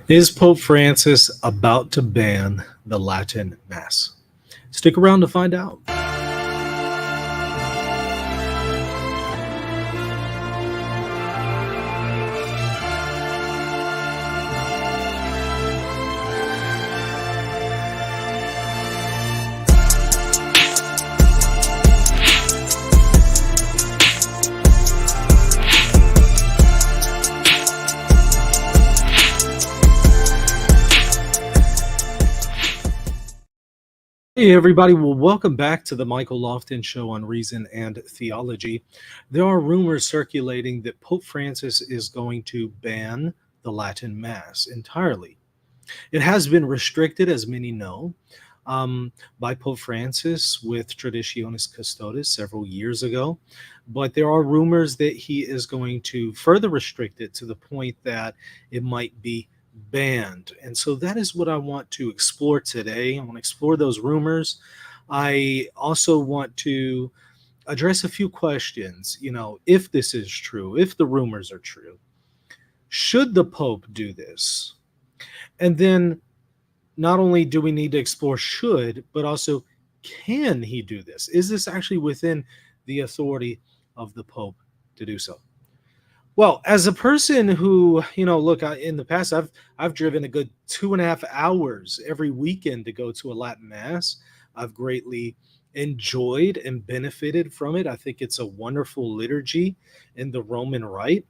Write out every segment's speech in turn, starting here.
Is Pope Francis about to ban the Latin Mass? Stick around to find out. Hey, everybody. Well, welcome back to the Michael Lofton Show on Reason and Theology. There are rumors circulating that Pope Francis is going to ban the Latin Mass entirely. It has been restricted, as many know, by Pope Francis with Traditionis Custodes several years ago. But there are rumors that he is going to further restrict it to the point that it might be banned. And so that is what I want to explore today. I want to explore those rumors. I also want to address a few questions. If this is true, if the rumors are true, should the Pope do this? And then not only do we need to explore should, but also can he do this? Is this actually within the authority of the Pope to do so? Well, as a person who, look, in the past, I've driven a good 2.5 hours every weekend to go to a Latin Mass. I've greatly enjoyed and benefited from it. I think it's a wonderful liturgy in the Roman Rite.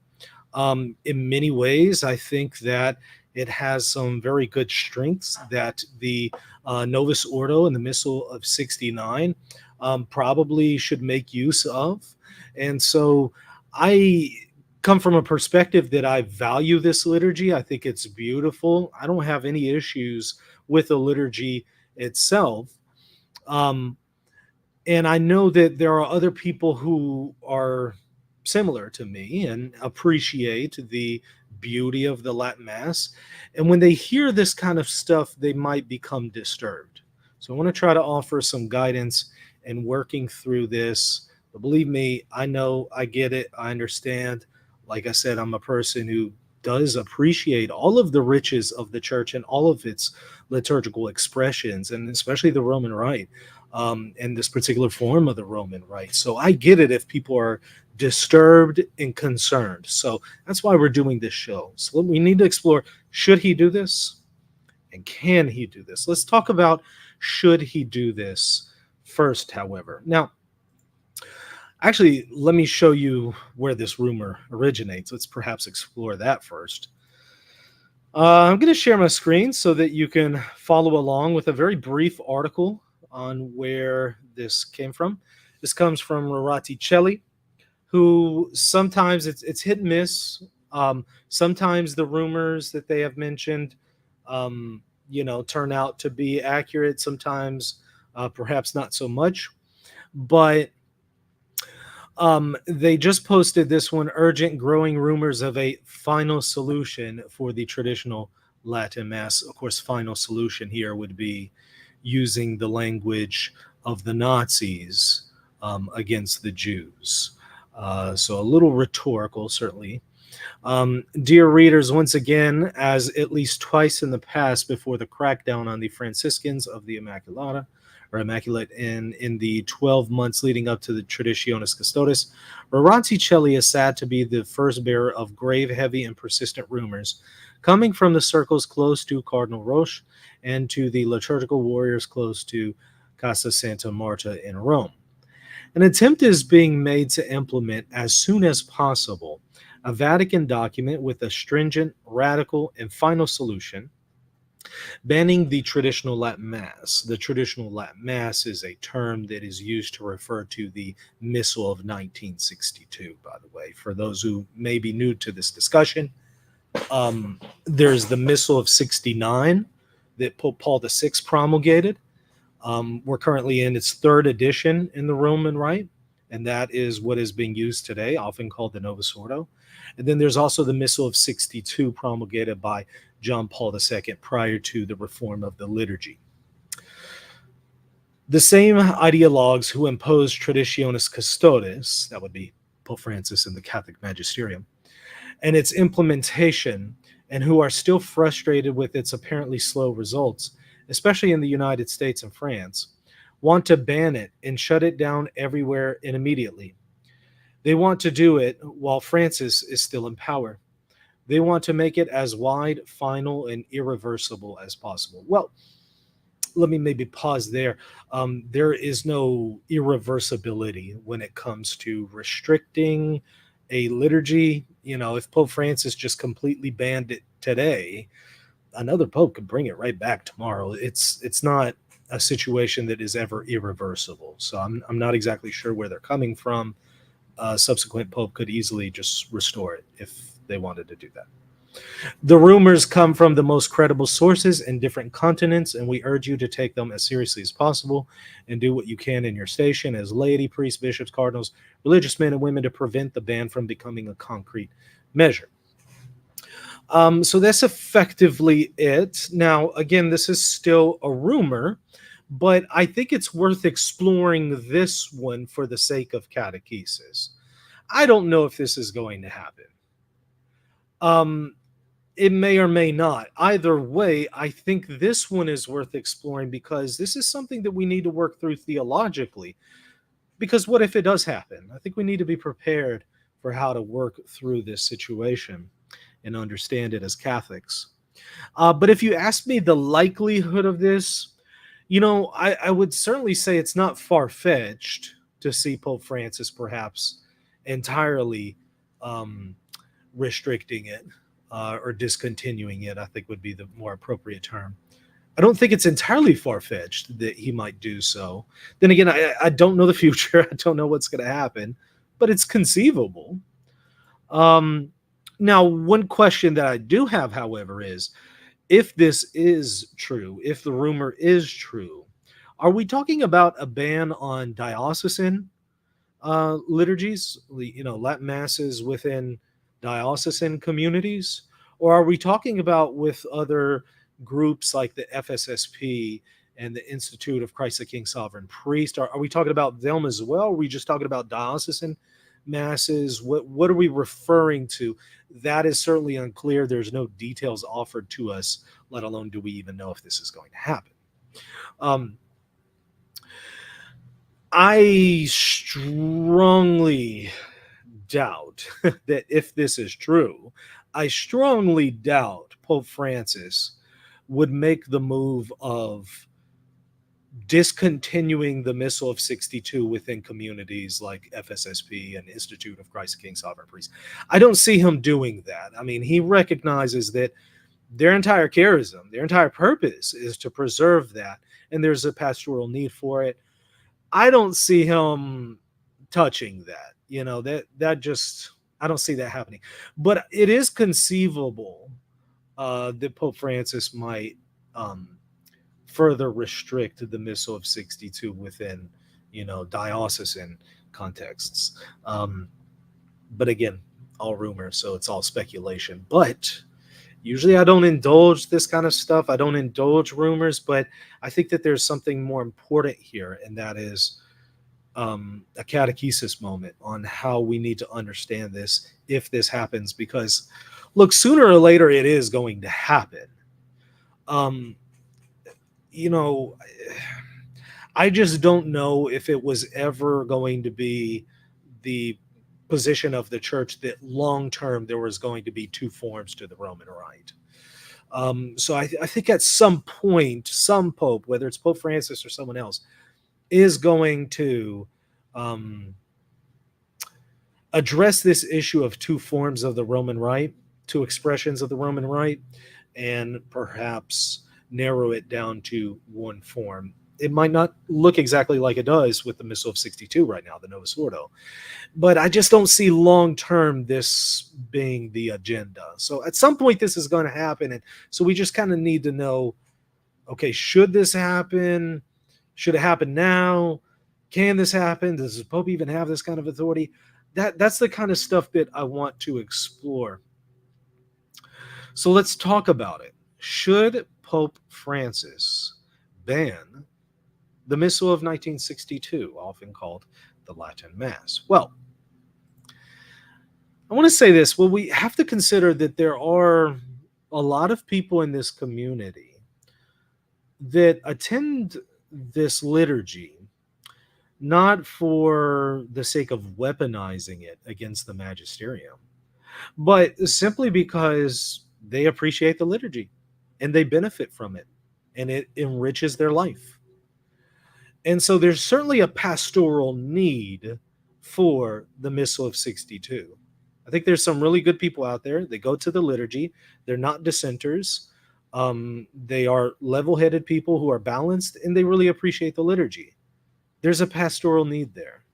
In many ways, I think that it has some very good strengths that the Novus Ordo and the Missal of 69 probably should make use of. And so I come from a perspective that I value this liturgy. I think it's beautiful. I don't have any issues with the liturgy itself. And I know that there are other people who are similar to me and appreciate the beauty of the Latin Mass. And when they hear this kind of stuff, they might become disturbed. So I want to try to offer some guidance in working through this. But believe me, I know, I get it, I understand. Like I said, I'm a person who does appreciate all of the riches of the church and all of its liturgical expressions, and especially the Roman Rite, and this particular form of the Roman Rite. So I get it if people are disturbed and concerned. So that's why we're doing this show. So we need to explore, should he do this? And can he do this? Let's talk about should he do this first, however. Now, actually, let me show you where this rumor originates. Let's perhaps explore that first. I'm going to share my screen so that you can follow along with a very brief article on where this came from. This comes from Roraticelli, who sometimes it's hit and miss. Sometimes the rumors that they have mentioned, turn out to be accurate. Sometimes perhaps not so much. But they just posted this one: urgent growing rumors of a final solution for the traditional Latin Mass. Of course, final solution here would be using the language of the Nazis against the Jews. So a little rhetorical, certainly. Dear readers, once again, as at least twice in the past before the crackdown on the Franciscans of the Immaculate in the 12 months leading up to the Traditionis Custodes, Roraticelli is sad to be the first bearer of grave, heavy, and persistent rumors coming from the circles close to Cardinal Roche and to the liturgical warriors close to Casa Santa Marta in Rome. An attempt is being made to implement as soon as possible a Vatican document with a stringent, radical, and final solution banning the traditional Latin Mass. The traditional Latin Mass is a term that is used to refer to the Missal of 1962, by the way. For those who may be new to this discussion, there's the Missal of 69 that Pope Paul VI promulgated. We're currently in its third edition in the Roman Rite, and that is what is being used today, often called the Novus Ordo. And then there's also the Missal of 62 promulgated by John Paul II prior to the reform of the liturgy. The same ideologues who imposed Traditionis Custodes, that would be Pope Francis and the Catholic magisterium, and its implementation and who are still frustrated with its apparently slow results, especially in the United States and France, want to ban it and shut it down everywhere and immediately. They want to do it while Francis is still in power. They want to make it as wide, final, and irreversible as possible. Well, let me maybe pause there. There is no irreversibility when it comes to restricting a liturgy. If Pope Francis just completely banned it today, another pope could bring it right back tomorrow. It's not a situation that is ever irreversible. So I'm not exactly sure where they're coming from. A subsequent pope could easily just restore it if they wanted to do that. The rumors come from the most credible sources in different continents, and we urge you to take them as seriously as possible and do what you can in your station as laity, priests, bishops, cardinals, religious men and women to prevent the ban from becoming a concrete measure. So that's effectively it. Now, again, this is still a rumor, but I think it's worth exploring this one for the sake of catechesis. I don't know if this is going to happen. It may or may not. Either way, I think this one is worth exploring because this is something that we need to work through theologically. Because what if it does happen? I think we need to be prepared for how to work through this situation and understand it as Catholics. But if you ask me the likelihood of this, I would certainly say it's not far-fetched to see Pope Francis perhaps entirely restricting it or discontinuing it, I think would be the more appropriate term. I don't think it's entirely far-fetched that he might do so. Then again, I don't know the future. I don't know what's going to happen, but it's conceivable. Now, one question that I do have, however, is if this is true, if the rumor is true, are we talking about a ban on diocesan liturgies, Latin masses within diocesan communities? Or are we talking about with other groups like the FSSP and the Institute of Christ the King Sovereign Priest? Are we talking about them as well? Are we just talking about diocesan masses? What are we referring to? That is certainly unclear. There's no details offered to us, let alone do we even know if this is going to happen. I strongly doubt that if this is true, I strongly doubt Pope Francis would make the move of discontinuing the Missal of 62 within communities like FSSP and Institute of Christ the King Sovereign Priest. I don't see him doing that. I mean, he recognizes that their entire charism, their entire purpose is to preserve that, and there's a pastoral need for it. I don't see him touching that. That just, I don't see that happening. But it is conceivable that Pope Francis might further restrict the Missal of 62 within, diocesan contexts. But again, all rumor, so it's all speculation. But usually I don't indulge this kind of stuff. I don't indulge rumors, but I think that there's something more important here, and that is a catechesis moment on how we need to understand this if this happens. Because, look, sooner or later it is going to happen. I just don't know if it was ever going to be the position of the church that long term there was going to be two forms to the Roman Rite. So I think at some point, some pope, whether it's Pope Francis or someone else, is going to address this issue of two forms of the Roman Rite, two expressions of the Roman Rite, and perhaps narrow it down to one form. It might not look exactly like it does with the Missal of 62 right now, the Novus Ordo, but I just don't see long-term this being the agenda. So at some point this is going to happen, and so we just kind of need to know, okay, should this happen? Should it happen now? Can this happen? Does the Pope even have this kind of authority? That's the kind of stuff that I want to explore. So let's talk about it. Should Pope Francis ban the Missal of 1962, often called the Latin Mass? Well, I want to say this. Well, we have to consider that there are a lot of people in this community that attend this liturgy not for the sake of weaponizing it against the magisterium, but simply because they appreciate the liturgy and they benefit from it and it enriches their life. And so there's certainly a pastoral need for the Missal of 62. I think there's some really good people out there. They go to the liturgy, they're not dissenters. They are level headed people who are balanced and they really appreciate the liturgy. There's a pastoral need there.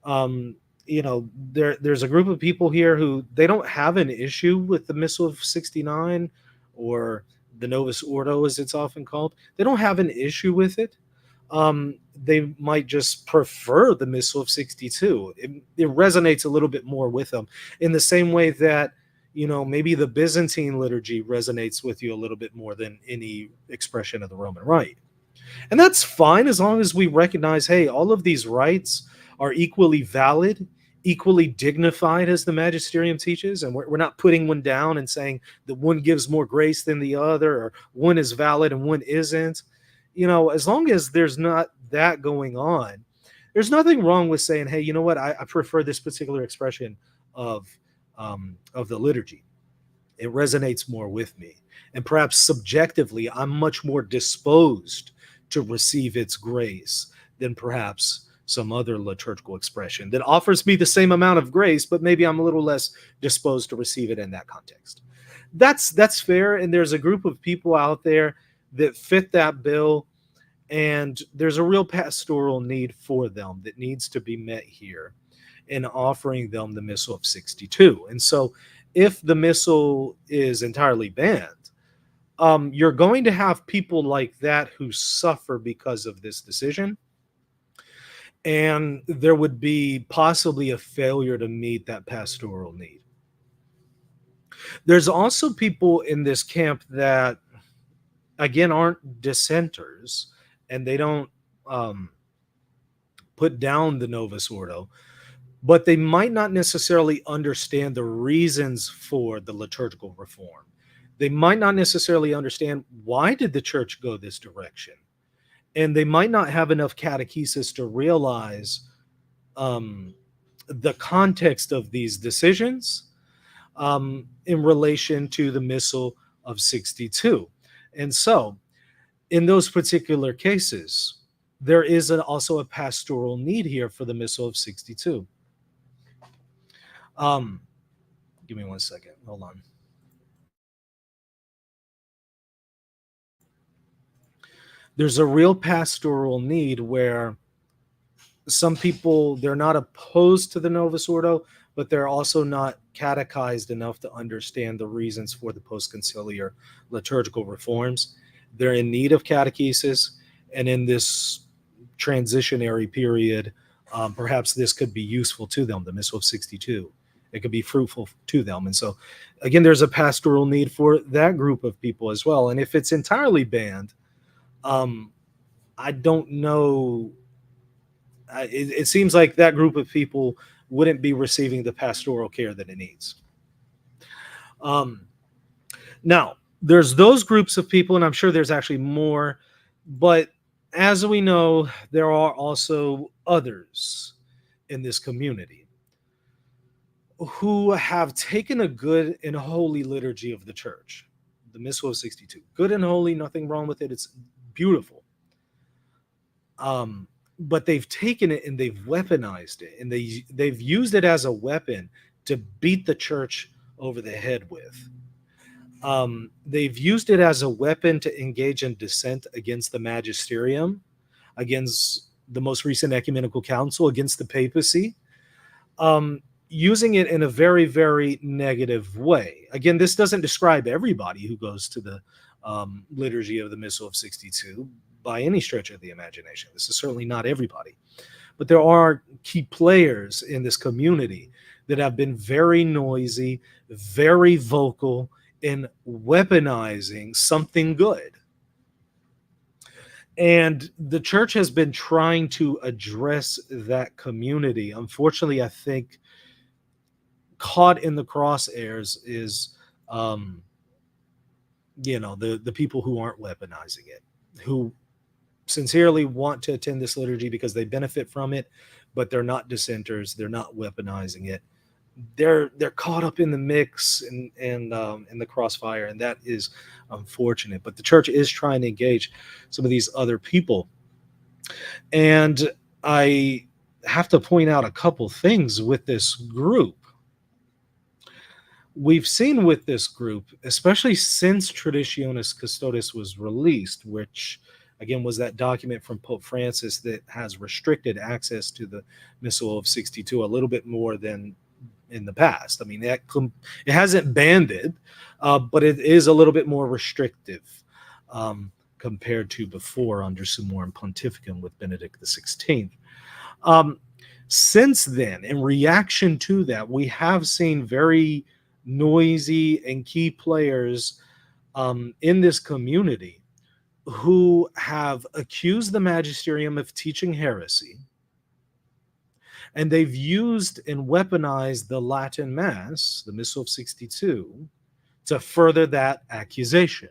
Um, there's a group of people here who they don't have an issue with the Missal of 69 or the Novus Ordo, as it's often called. They don't have an issue with it. They might just prefer the Missal of 62. It resonates a little bit more with them in the same way that, maybe the Byzantine liturgy resonates with you a little bit more than any expression of the Roman Rite. And that's fine as long as we recognize, hey, all of these rites are equally valid, equally dignified as the magisterium teaches. And we're not putting one down and saying that one gives more grace than the other, or one is valid and one isn't. As long as there's not that going on, there's nothing wrong with saying, hey, you know what, I prefer this particular expression of the liturgy. It resonates more with me. And perhaps subjectively, I'm much more disposed to receive its grace than perhaps some other liturgical expression that offers me the same amount of grace, but maybe I'm a little less disposed to receive it in that context. That's fair. And there's a group of people out there that fit that bill, and there's a real pastoral need for them that needs to be met here in offering them the Missal of 62. And so if the Missal is entirely banned, you're going to have people like that who suffer because of this decision. And there would be possibly a failure to meet that pastoral need. There's also people in this camp that, again, aren't dissenters, and they don't put down the Novus Ordo, but they might not necessarily understand the reasons for the liturgical reform. They might not necessarily understand why did the church go this direction. And they might not have enough catechesis to realize the context of these decisions in relation to the Missal of 62. And so, in those particular cases, there is also a pastoral need here for the Missal of 62. Give me 1 second. Hold on. There's a real pastoral need where some people, they're not opposed to the Novus Ordo, but they're also not catechized enough to understand the reasons for the post-conciliar liturgical reforms. They're in need of catechesis, and in this transitionary period, perhaps this could be useful to them, the Missal of 62. It could be fruitful to them. And so, again, there's a pastoral need for that group of people as well. And if it's entirely banned, I don't know. It seems like that group of people wouldn't be receiving the pastoral care that it needs. Now, there's those groups of people, and I'm sure there's actually more, but as we know, there are also others in this community who have taken a good and holy liturgy of the church, the Missal of 62. Good and holy, nothing wrong with it. It's beautiful. But they've taken it and they've weaponized it, and they've used it as a weapon to beat the church over the head with. They've used it as a weapon to engage in dissent against the magisterium, against the most recent ecumenical council, against the papacy, using it in a very, very negative way. Again, this doesn't describe everybody who goes to the liturgy of the Missal of 62 by any stretch of the imagination. This is certainly not everybody. But there are key players in this community that have been very noisy, very vocal in weaponizing something good. And the church has been trying to address that community. Unfortunately, I think caught in the crosshairs is the people who aren't weaponizing it, who sincerely want to attend this liturgy because they benefit from it, but they're not dissenters, they're not weaponizing it. They're caught up in the mix and in the crossfire, and that is unfortunate. But the church is trying to engage some of these other people, and I have to point out a couple things with this group. We've seen with this group, especially since Traditionis Custodes was released, which again was that document from Pope Francis that has restricted access to the Missal of 62 a little bit more than in the past. I mean, it hasn't banned it, but it is a little bit more restrictive compared to before under Summorum Pontificum with Benedict XVI. Since then, in reaction to that, we have seen very noisy and key players in this community who have accused the magisterium of teaching heresy, and they've used and weaponized the Latin Mass, the Missal of 62, to further that accusation,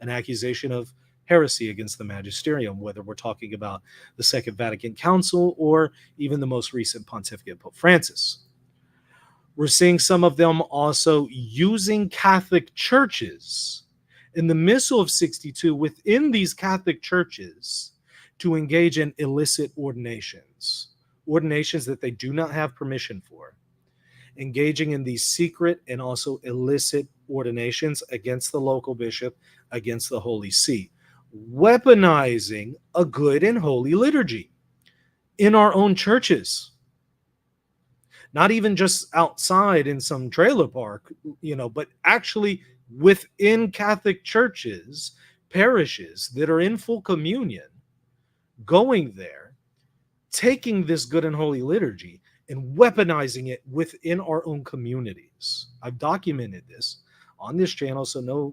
an accusation of heresy against the magisterium, whether we're talking about the Second Vatican Council or even the most recent pontificate of Pope Francis. We're seeing some of them also using Catholic churches in the Missal of 62 within these Catholic churches to engage in illicit ordinations that they do not have permission for, engaging in these secret and also illicit ordinations against the local bishop, against the Holy See, weaponizing a good and holy liturgy in our own churches. Not even just outside in some trailer park, but actually within Catholic churches, parishes that are in full communion, going there, taking this good and holy liturgy and weaponizing it within our own communities. I've documented this on this channel, so no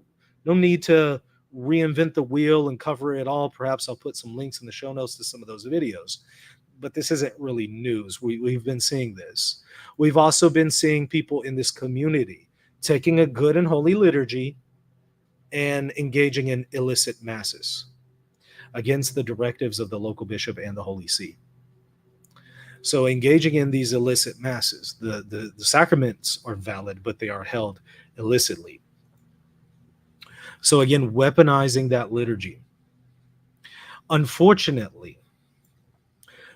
need to reinvent the wheel and cover it all. Perhaps I'll put some links in the show notes to some of those videos. But this isn't really news. We've been seeing this. We've also been seeing people in this community taking a good and holy liturgy and engaging in illicit masses against the directives of the local bishop and the Holy See. So engaging in these illicit masses, the sacraments are valid, but they are held illicitly. So again, weaponizing that liturgy. Unfortunately,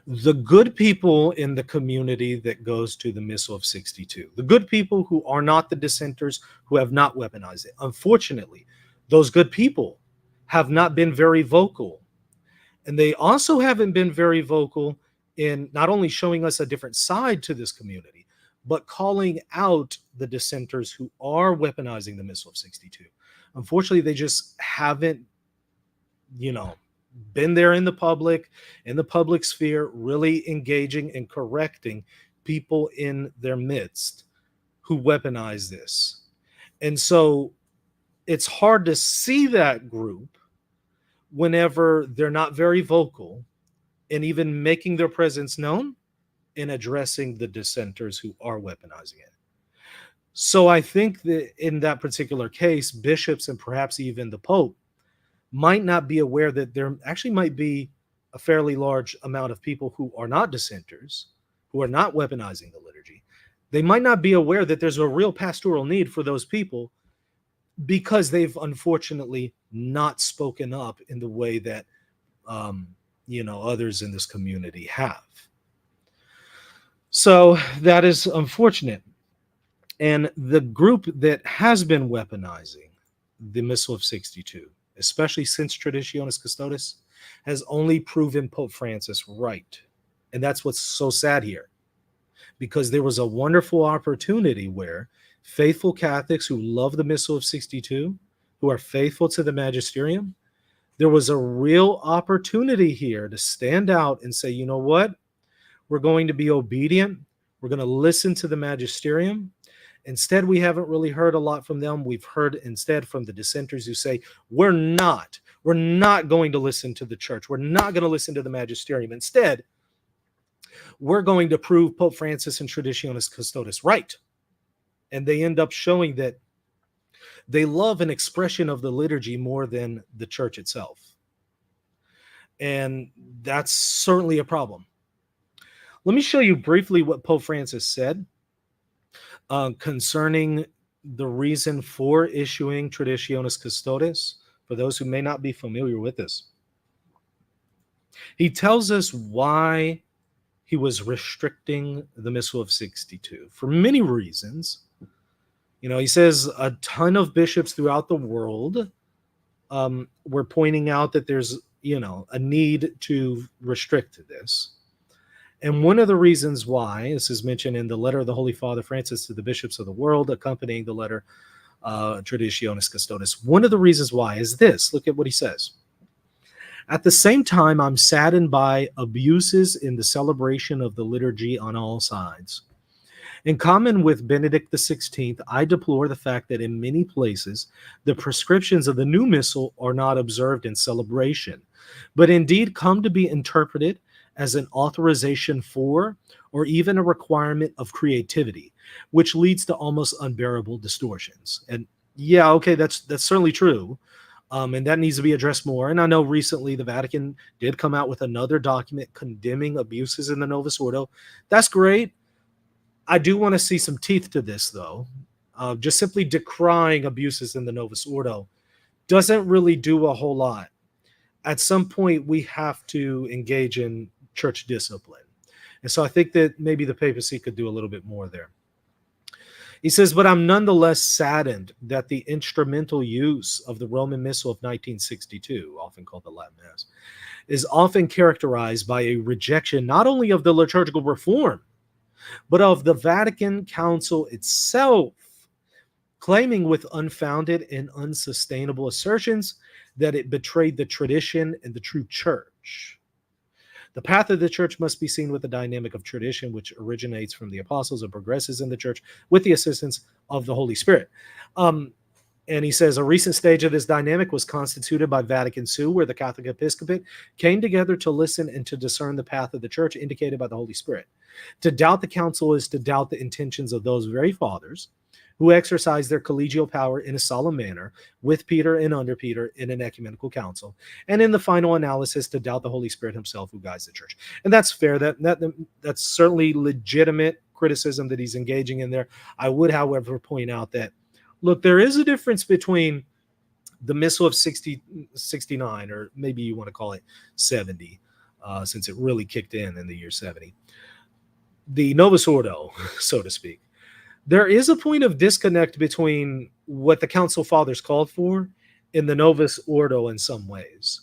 the good people in the community that goes to the Missal of 62, the good people who are not the dissenters, who have not weaponized it, unfortunately, those good people have not been very vocal. And they also haven't been very vocal in not only showing us a different side to this community, but calling out the dissenters who are weaponizing the Missal of 62. Unfortunately, they just haven't, been there in the public sphere, really engaging and correcting people in their midst who weaponize this. And so it's hard to see that group whenever they're not very vocal and even making their presence known in addressing the dissenters who are weaponizing it. So I think that in that particular case, bishops and perhaps even the Pope might not be aware that there actually might be a fairly large amount of people who are not dissenters, who are not weaponizing the liturgy. They might not be aware that there's a real pastoral need for those people because they've unfortunately not spoken up in the way that others in this community have. So that is unfortunate. And the group that has been weaponizing the Missal of 62, especially since Traditionis Custodes, has only proven Pope Francis right. And that's what's so sad here, because there was a wonderful opportunity where faithful Catholics who love the Missal of 62, who are faithful to the magisterium, there was a real opportunity here to stand out and say, you know what? We're going to be obedient. We're going to listen to the magisterium. Instead, we haven't really heard a lot from them. We've heard instead from the dissenters who say, we're not going to listen to the church. We're not going to listen to the magisterium. Instead, we're going to prove Pope Francis and Traditionis Custodes right. And they end up showing that They love an expression of the liturgy more than the church itself. And that's certainly a problem. Let me show you briefly what Pope Francis said concerning the reason for issuing Traditionis Custodes, for those who may not be familiar with this. He tells us why he was restricting the Missal of 62 for many reasons. He says a ton of bishops throughout the world were pointing out that there's, a need to restrict this. And one of the reasons why, this is mentioned in the letter of the Holy Father Francis to the bishops of the world, accompanying the letter Traditionis Custodes, one of the reasons why is this. Look at what he says. At the same time, I'm saddened by abuses in the celebration of the liturgy on all sides. In common with Benedict XVI, I deplore the fact that in many places, the prescriptions of the new missal are not observed in celebration, but indeed come to be interpreted as an authorization for, or even a requirement of creativity, which leads to almost unbearable distortions. And yeah, okay, that's certainly true. And that needs to be addressed more. And I know recently the Vatican did come out with another document condemning abuses in the Novus Ordo. That's great. I do want to see some teeth to this, though. Just simply decrying abuses in the Novus Ordo doesn't really do a whole lot. At some point, we have to engage in church discipline. And so I think that maybe the papacy could do a little bit more there. He says, but I'm nonetheless saddened that the instrumental use of the Roman Missal of 1962, often called the Latin Mass, is often characterized by a rejection not only of the liturgical reform, but of the Vatican Council itself, claiming with unfounded and unsustainable assertions that it betrayed the tradition and the true church. The path of the church must be seen with the dynamic of tradition, which originates from the apostles and progresses in the church with the assistance of the Holy Spirit. And he says, a recent stage of this dynamic was constituted by Vatican II, where the Catholic episcopate came together to listen and to discern the path of the church indicated by the Holy Spirit. To doubt the council is to doubt the intentions of those very fathers who exercise their collegial power in a solemn manner with Peter and under Peter in an ecumenical council, and in the final analysis to doubt the Holy Spirit himself who guides the church. And that's fair. That's certainly legitimate criticism that he's engaging in there. I would, however, point out that, look, there is a difference between the Missal of 69, or maybe you want to call it 70, since it really kicked in the year 70. The Novus Ordo, so to speak. There is a point of disconnect between what the Council Fathers called for and the Novus Ordo in some ways,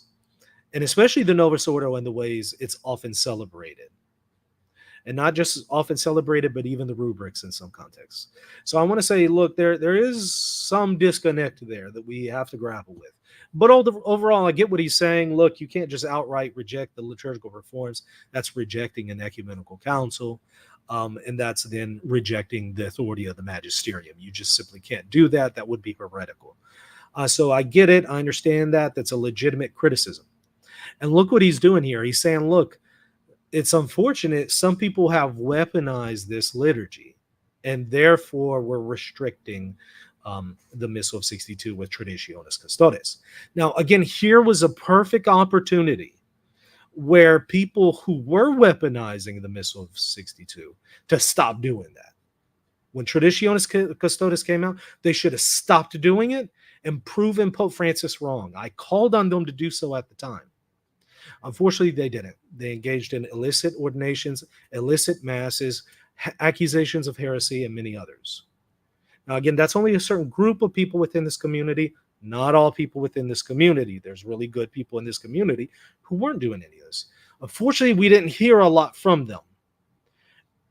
and especially the Novus Ordo in the ways it's often celebrated. And not just often celebrated, but even the rubrics in some contexts. So I want to say, look, there is some disconnect there that we have to grapple with. But overall, I get what he's saying. Look, you can't just outright reject the liturgical reforms. That's rejecting an ecumenical council. And that's then rejecting the authority of the magisterium. You just simply can't do that. That would be heretical. So I get it. I understand that. That's a legitimate criticism. And look what he's doing here. He's saying, look, it's unfortunate some people have weaponized this liturgy, and therefore we're restricting the Missal of 62 with Traditionis Custodes. Now, again, here was a perfect opportunity where people who were weaponizing the Missal of 62 to stop doing that. When Traditionis Custodes came out, they should have stopped doing it and proven Pope Francis wrong. I called on them to do so at the time. Unfortunately, they didn't. They engaged in illicit ordinations, illicit masses, accusations of heresy, and many others. Now, again, that's only a certain group of people within this community, not all people within this community. There's really good people in this community who weren't doing any of this. Unfortunately, we didn't hear a lot from them.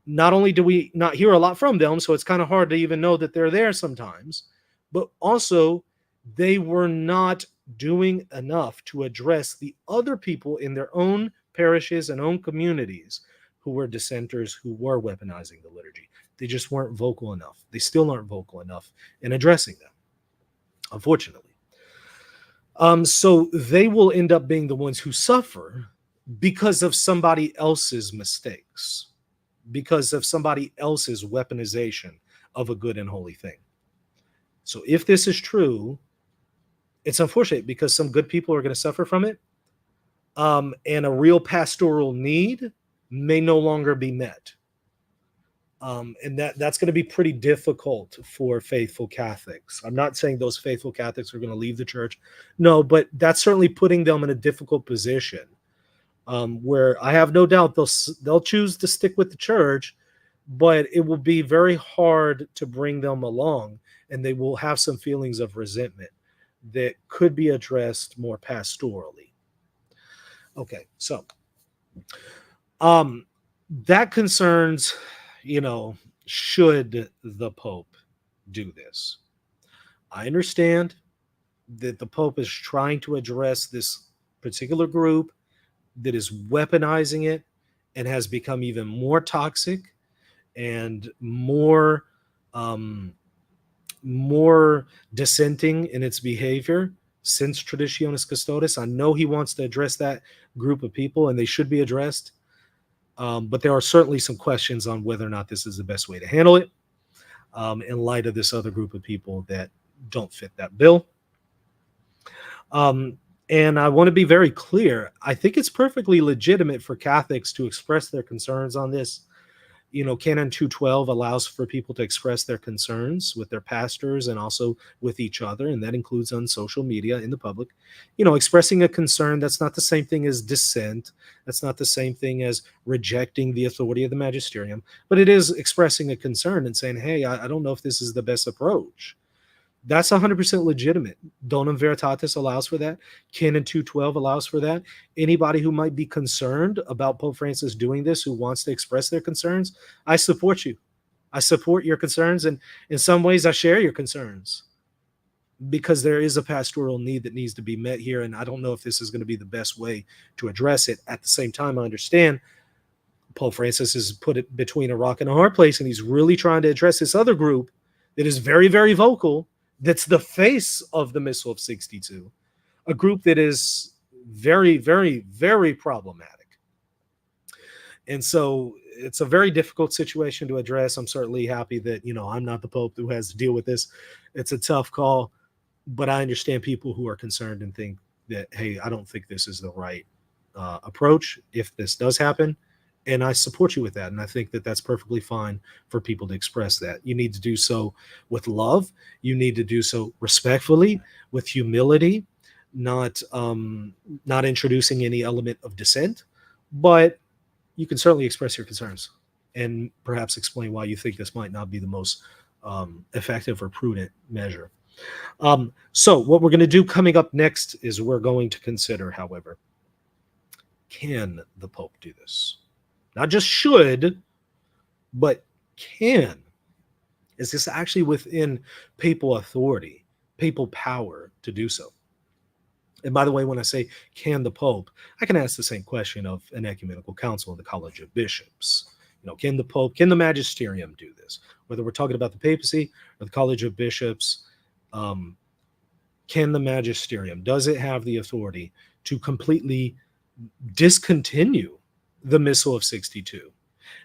Not only do we not hear a lot from them, so it's kind of hard to even know that they're there sometimes, but also they were not doing enough to address the other people in their own parishes and own communities who were dissenters, who were weaponizing the liturgy. They just weren't vocal enough. They still aren't vocal enough in addressing them, unfortunately. So they will end up being the ones who suffer because of somebody else's mistakes, because of somebody else's weaponization of a good and holy thing. So if this is true, it's unfortunate because some good people are going to suffer from it, and a real pastoral need may no longer be met. And that's going to be pretty difficult for faithful Catholics. I'm not saying those faithful Catholics are going to leave the church. No, but that's certainly putting them in a difficult position, where I have no doubt they'll choose to stick with the church, but it will be very hard to bring them along, and they will have some feelings of resentment that could be addressed more pastorally. Okay, so that concerns, should the Pope do this? I understand that the Pope is trying to address this particular group that is weaponizing it and has become even more toxic and more dissenting in its behavior since Traditionis Custodes. I know he wants to address that group of people, and they should be addressed. But there are certainly some questions on whether or not this is the best way to handle it, in light of this other group of people that don't fit that bill. And I want to be very clear. I think it's perfectly legitimate for Catholics to express their concerns on this. Canon 212 allows for people to express their concerns with their pastors and also with each other, and that includes on social media in the public. Expressing a concern, that's not the same thing as dissent. That's not the same thing as rejecting the authority of the magisterium, but it is expressing a concern and saying, hey, I don't know if this is the best approach. That's 100% legitimate. Donum Veritatis allows for that. Canon 212 allows for that. Anybody who might be concerned about Pope Francis doing this, who wants to express their concerns, I support you. I support your concerns, and in some ways I share your concerns, because there is a pastoral need that needs to be met here, and I don't know if this is going to be the best way to address it. At the same time, I understand Pope Francis has put it between a rock and a hard place, and he's really trying to address this other group that is very, very vocal, that's the face of the Missal of 62, a group that is very, very, very problematic. And so it's a very difficult situation to address. I'm certainly happy that, I'm not the Pope who has to deal with this. It's a tough call, but I understand people who are concerned and think that, hey, I don't think this is the right approach if this does happen. And I support you with that. And I think that that's perfectly fine for people to express that. You need to do so with love. You need to do so respectfully, with humility, not introducing any element of dissent. But you can certainly express your concerns and perhaps explain why you think this might not be the most effective or prudent measure. So what we're going to do coming up next is we're going to consider, however, can the Pope do this? Not just should, but can. Is this actually within papal authority, papal power to do so? And by the way, when I say can the Pope, I can ask the same question of an ecumenical council of the College of Bishops. Can the Pope, can the magisterium do this? Whether we're talking about the papacy or the College of Bishops, can the magisterium, does it have the authority to completely discontinue the Missal of 62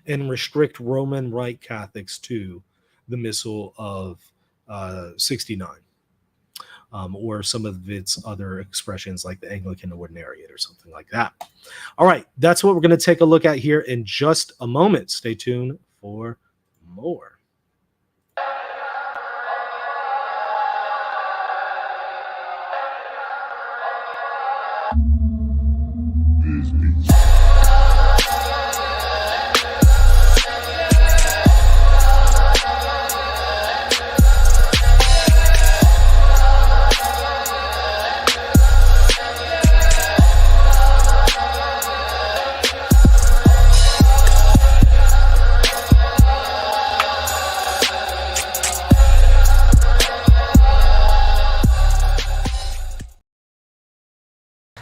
and restrict Roman Rite Catholics to the Missal of 69, or some of its other expressions like the Anglican Ordinariate or something like that? All right, that's what we're going to take a look at here in just a moment. Stay tuned for more.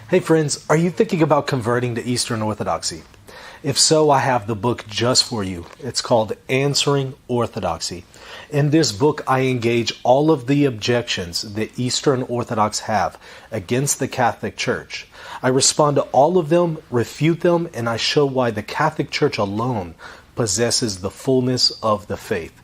Hey friends, are you thinking about converting to Eastern Orthodoxy? If so, I have the book just for you. It's called Answering Orthodoxy. In this book, I engage all of the objections that Eastern Orthodox have against the Catholic Church. I respond to all of them, refute them, and I show why the Catholic Church alone possesses the fullness of the faith.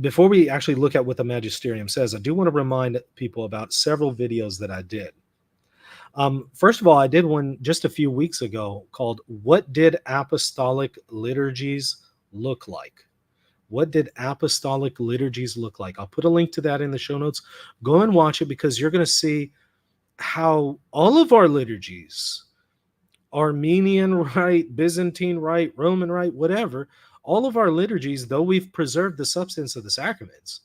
Before we actually look at what the magisterium says, I do want to remind people about several videos that I did. First of all, I did one just a few weeks ago called "What Did Apostolic Liturgies Look Like?" What did apostolic liturgies look like? I'll put a link to that in the show notes. Go and watch it, because you're going to see how all of our liturgies, Armenian rite, Byzantine rite, Roman rite, whatever, all of our liturgies, though we've preserved the substance of the sacraments,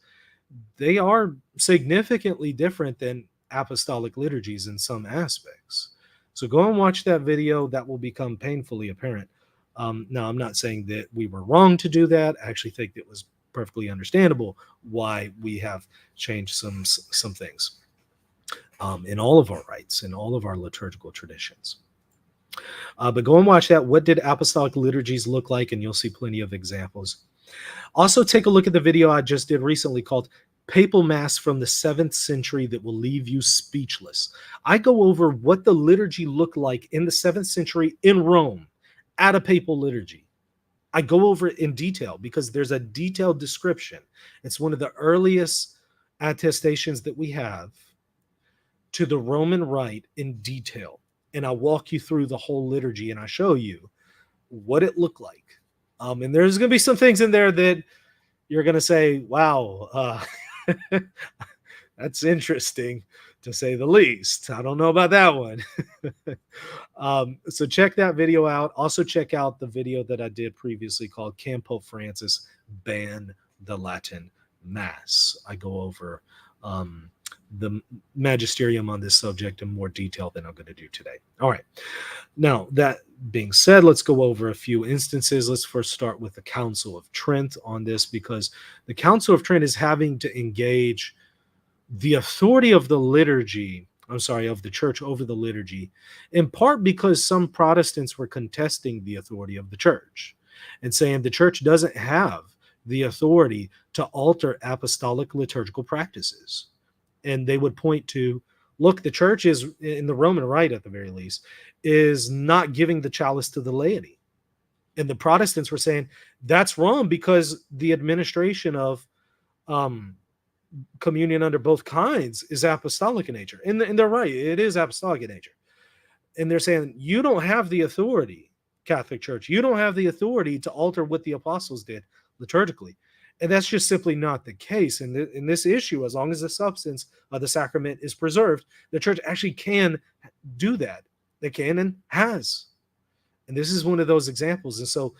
they are significantly different than apostolic liturgies in some aspects. So go and watch that video. That will become painfully apparent. Now, I'm not saying that we were wrong to do that. I actually think it was perfectly understandable why we have changed some things in all of our rites, in all of our liturgical traditions. But go and watch that. What did apostolic liturgies look like? And you'll see plenty of examples. Also, take a look at the video I just did recently called Papal Mass from the 7th Century That Will Leave You Speechless. I go over what the liturgy looked like in the 7th century in Rome at a papal liturgy. I go over it in detail because there's a detailed description. It's one of the earliest attestations that we have to the Roman rite in detail. And I walk you through the whole liturgy and I show you what it looked like. And there's going to be some things in there that you're going to say, wow, that's interesting, to say the least. I don't know about that one. So check that video out. Also check out the video that I did previously called Can Pope Francis Ban the Latin Mass? I go over the magisterium on this subject in more detail than I'm going to do today. All right. Now, that being said, let's go over a few instances. Let's first start with the Council of Trent on this, because the Council of Trent is having to engage the authority of the liturgy, of the church over the liturgy, in part because some Protestants were contesting the authority of the church and saying the church doesn't have the authority to alter apostolic liturgical practices. And they would point to, look, the church is, in the Roman rite at the very least, is not giving the chalice to the laity. And the Protestants were saying that's wrong because the administration of communion under both kinds is apostolic in nature. And they're right, it is apostolic in nature. And they're saying, you don't have the authority, Catholic Church, you don't have the authority to alter what the apostles did liturgically. And that's just simply not the case. In this issue, as long as the substance of the sacrament is preserved, the church actually can do that. They can and has. And this is one of those examples. And so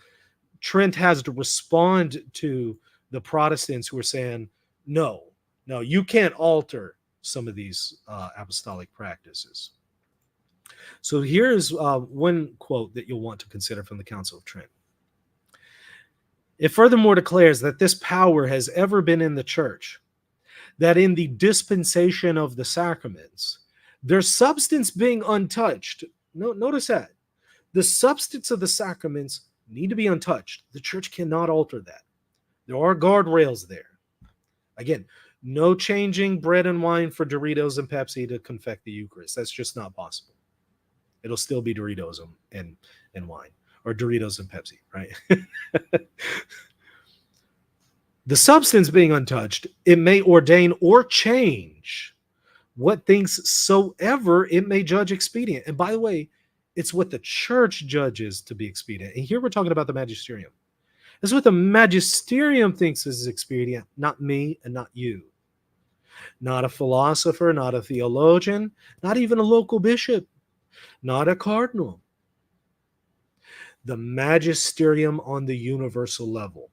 Trent has to respond to the Protestants who are saying, no, you can't alter some of these apostolic practices. So here's one quote that you'll want to consider from the Council of Trent. It furthermore declares that this power has ever been in the church, that in the dispensation of the sacraments, their substance being untouched. Notice that. The substance of the sacraments need to be untouched. The church cannot alter that. There are guardrails there. Again, no changing bread and wine for Doritos and Pepsi to confect the Eucharist. That's just not possible. It'll still be Doritos and wine, or Doritos and Pepsi, right? The substance being untouched, it may ordain or change what things soever it may judge expedient. And by the way, it's what the church judges to be expedient. And here we're talking about the magisterium. This is what the magisterium thinks is expedient, not me and not you. Not a philosopher, not a theologian, not even a local bishop, not a cardinal. The magisterium on the universal level.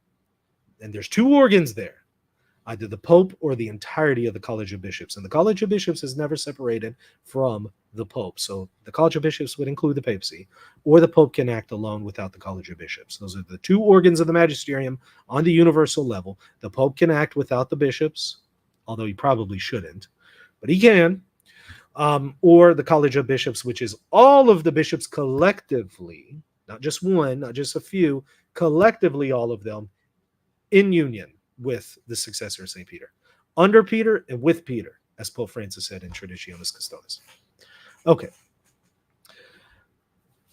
And there's two organs there, either the Pope or the entirety of the College of Bishops. And the College of Bishops is never separated from the Pope. So the College of Bishops would include the papacy, or the Pope can act alone without the College of Bishops. Those are the two organs of the magisterium on the universal level. The Pope can act without the bishops, although he probably shouldn't, but he can. Or the College of Bishops, which is all of the bishops collectively, not just one, not just a few, collectively all of them, in union with the successor of St. Peter, under Peter and with Peter, as Pope Francis said in Traditionis Custodes. Okay.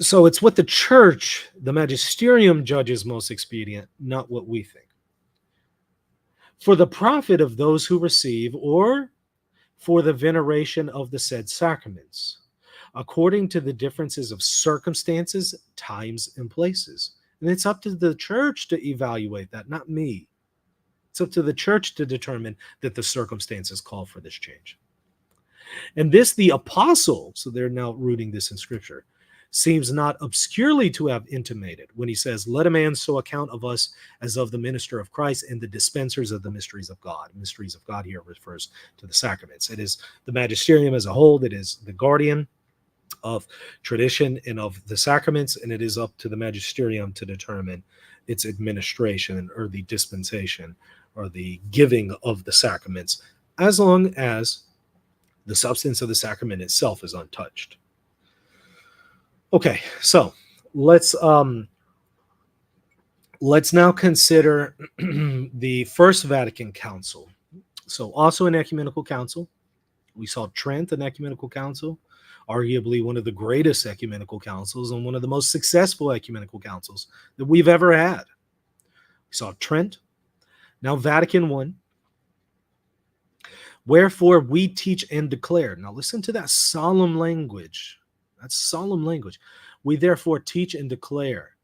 So it's what the church, the magisterium, judges most expedient, not what we think. for the profit of those who receive, or for the veneration of the said sacraments, according to the differences of circumstances, times, and places. And it's up to the church to evaluate that, not me. It's up to the church to determine that the circumstances call for this change. And this, the apostle, so they're now rooting this in scripture, seems not obscurely to have intimated when he says, let a man so account of us as of the minister of Christ and the dispensers of the mysteries of God. Mysteries of God here refers to the sacraments. It is the magisterium as a whole that is the guardian of tradition and of the sacraments, and it is up to the magisterium to determine its administration or the dispensation or the giving of the sacraments, as long as the substance of the sacrament itself is untouched. Okay, so let's now consider the First Vatican Council. So also an ecumenical council. We saw Trent, an ecumenical council, arguably one of the greatest ecumenical councils and one of the most successful ecumenical councils that we've ever had. We saw Trent, now Vatican I. Wherefore we teach and declare. Now listen to that solemn language. That's solemn language. We therefore teach and declare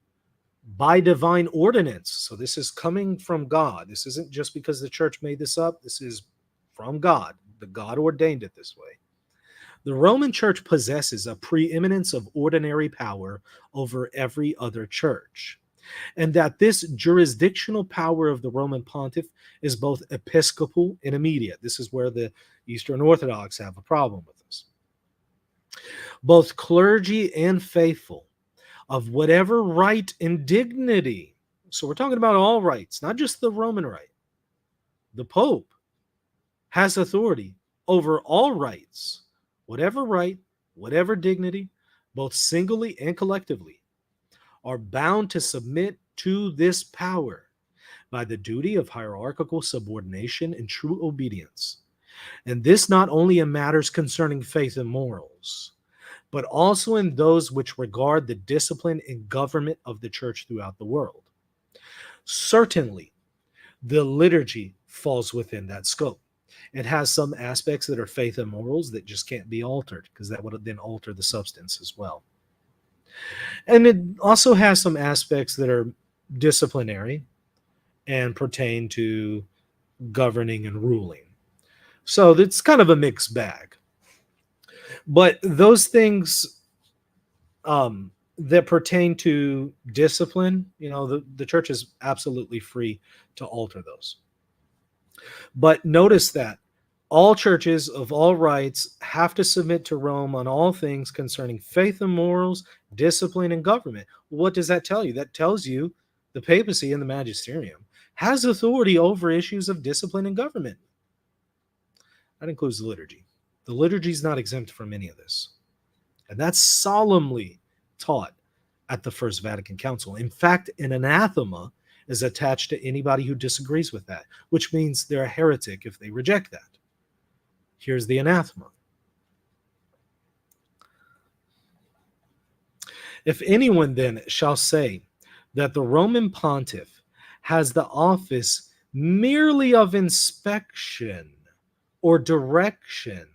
by divine ordinance. So this is coming from God. This isn't just because the church made this up. This is from God. The God ordained it this way. The Roman Church possesses a preeminence of ordinary power over every other church, and that this jurisdictional power of the Roman pontiff is both episcopal and immediate. This is where the Eastern Orthodox have a problem with this. Both clergy and faithful of whatever right and dignity. So we're talking about all rights, not just the Roman right. The Pope has authority over all rights, whatever right, whatever dignity, both singly and collectively, are bound to submit to this power by the duty of hierarchical subordination and true obedience. And this not only in matters concerning faith and morals, but also in those which regard the discipline and government of the church throughout the world. Certainly, the liturgy falls within that scope. It has some aspects that are faith and morals that just can't be altered, because that would then alter the substance as well. And it also has some aspects that are disciplinary and pertain to governing and ruling. So it's kind of a mixed bag. But those things that pertain to discipline, the church is absolutely free to alter those. But notice that all churches of all rights have to submit to Rome on all things concerning faith and morals, discipline, and government. What does that tell you? That tells you the papacy and the magisterium has authority over issues of discipline and government. That includes the liturgy. The liturgy is not exempt from any of this. And that's solemnly taught at the First Vatican Council. In fact, an anathema is attached to anybody who disagrees with that, which means they're a heretic if they reject that. Here's the anathema. If anyone then shall say that the Roman pontiff has the office merely of inspection or direction,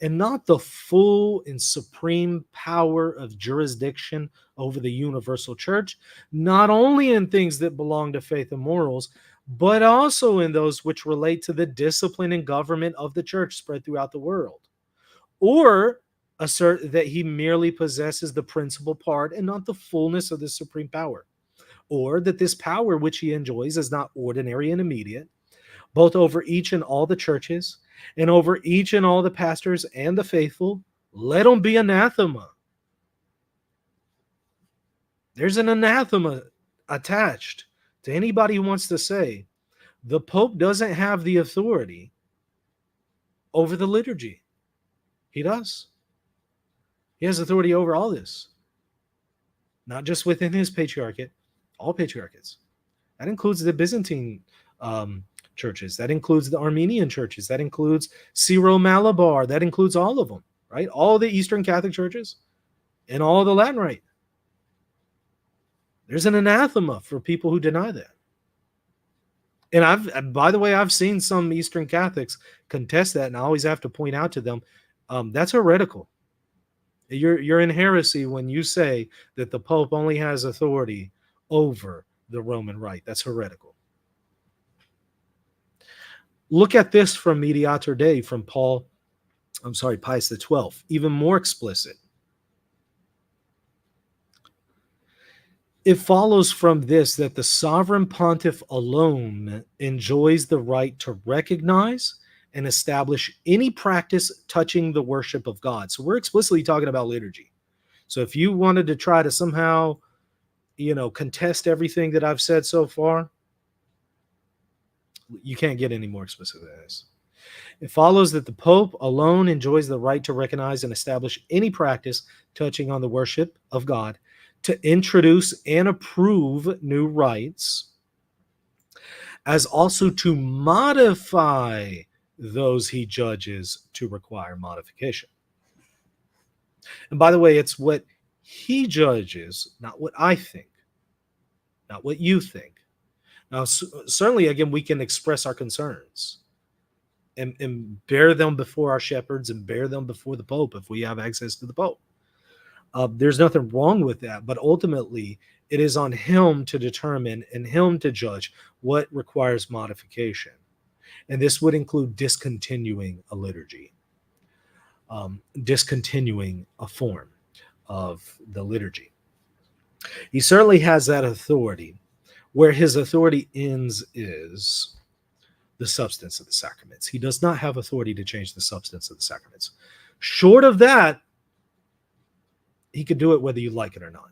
and not the full and supreme power of jurisdiction over the universal church, not only in things that belong to faith and morals, but also in those which relate to the discipline and government of the church spread throughout the world, or assert that he merely possesses the principal part and not the fullness of the supreme power, or that this power which he enjoys is not ordinary and immediate, both over each and all the churches, and over each and all the pastors and the faithful, let them be anathema. There's an anathema attached to anybody who wants to say the Pope doesn't have the authority over the liturgy. He does. He has authority over all this. Not just within his patriarchate, all patriarchates. That includes the Byzantine churches. That includes the Armenian churches. That includes Syro-Malabar. That includes all of them, right? All the Eastern Catholic churches and all the Latin Rite. There's an anathema for people who deny that. And by the way, I've seen some Eastern Catholics contest that, and I always have to point out to them, that's heretical. You're in heresy when you say that the Pope only has authority over the Roman Rite. That's heretical. Look at this from Mediator Dei from Pius XII, even more explicit. It follows from this that the sovereign pontiff alone enjoys the right to recognize and establish any practice touching the worship of God. So we're explicitly talking about liturgy. So if you wanted to try to somehow, contest everything that I've said so far, you can't get any more explicit than this. It follows that the Pope alone enjoys the right to recognize and establish any practice touching on the worship of God, to introduce and approve new rites, as also to modify those he judges to require modification. And by the way, it's what he judges, not what I think, not what you think. Now, certainly, again, we can express our concerns and bear them before our shepherds and bear them before the Pope if we have access to the Pope. There's nothing wrong with that, but ultimately it is on him to determine and him to judge what requires modification. And this would include discontinuing a liturgy, discontinuing a form of the liturgy. He certainly has that authority. Where his authority ends is the substance of the sacraments. He does not have authority to change the substance of the sacraments. Short of that, he could do it whether you like it or not.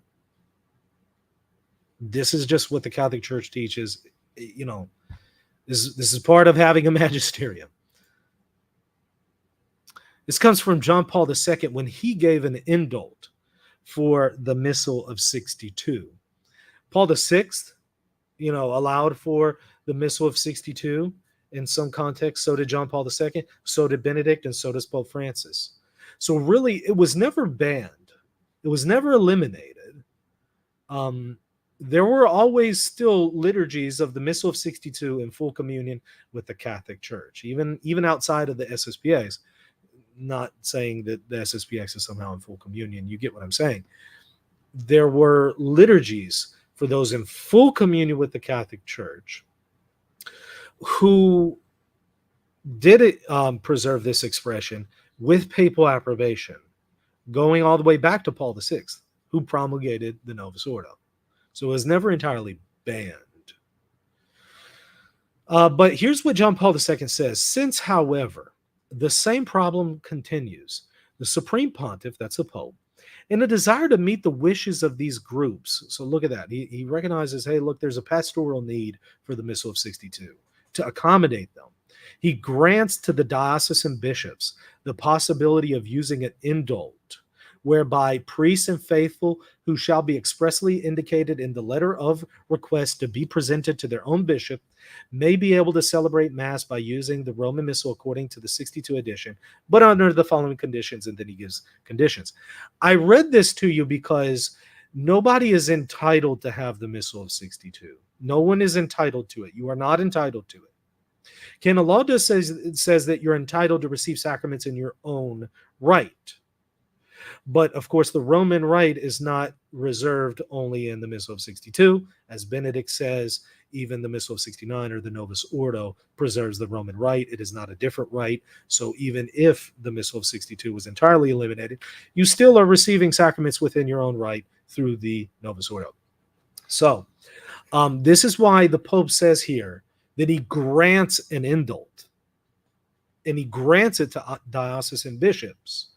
This is just what the Catholic Church teaches. This is part of having a magisterium. This comes from John Paul II when he gave an indult for the Missal of 62. Paul VI, allowed for the Missal of 62 in some context. So did John Paul II, so did Benedict, and so does Pope Francis. So really, it was never banned. It was never eliminated. There were always still liturgies of the Missal of 62 in full communion with the Catholic Church, even outside of the SSPX. Not saying that the SSPX is somehow in full communion. You get what I'm saying. There were liturgies for those in full communion with the Catholic Church who did preserve this expression with papal approbation, going all the way back to Paul VI, who promulgated the Novus Ordo. So it was never entirely banned. But here's what John Paul II says. Since, however, the same problem continues, the Supreme Pontiff, that's the Pope, in a desire to meet the wishes of these groups. So look at that. He recognizes, hey, look, there's a pastoral need for the Missal of 62 to accommodate them. He grants to the diocesan bishops the possibility of using an indult, whereby priests and faithful who shall be expressly indicated in the letter of request to be presented to their own bishop may be able to celebrate Mass by using the Roman Missal according to the 62 edition, but under the following conditions, and then he gives conditions. I read this to you because nobody is entitled to have the Missal of 62. No one is entitled to it. You are not entitled to it. Canon law says that you're entitled to receive sacraments in your own right. But of course, the Roman Rite is not reserved only in the Missal of 62. As Benedict says, even the Missal of 69 or the Novus Ordo preserves the Roman Rite. It is not a different rite. So even if the Missal of 62 was entirely eliminated, you still are receiving sacraments within your own rite through the Novus Ordo. So this is why the Pope says here that he grants an indult, and he grants it to diocesan bishops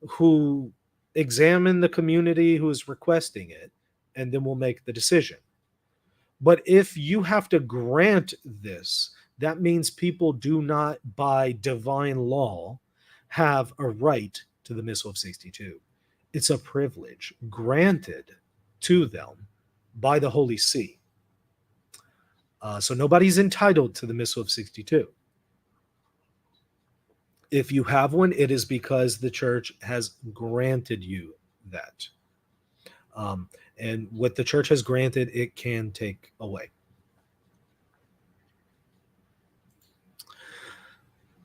who examine the community who is requesting it, and then we'll make the decision. But if you have to grant this, that means people do not, by divine law, have a right to the Missal of 62. It's a privilege granted to them by the Holy See. So nobody's entitled to the Missal of 62. If you have one, it is because the church has granted you that. And what the church has granted, it can take away.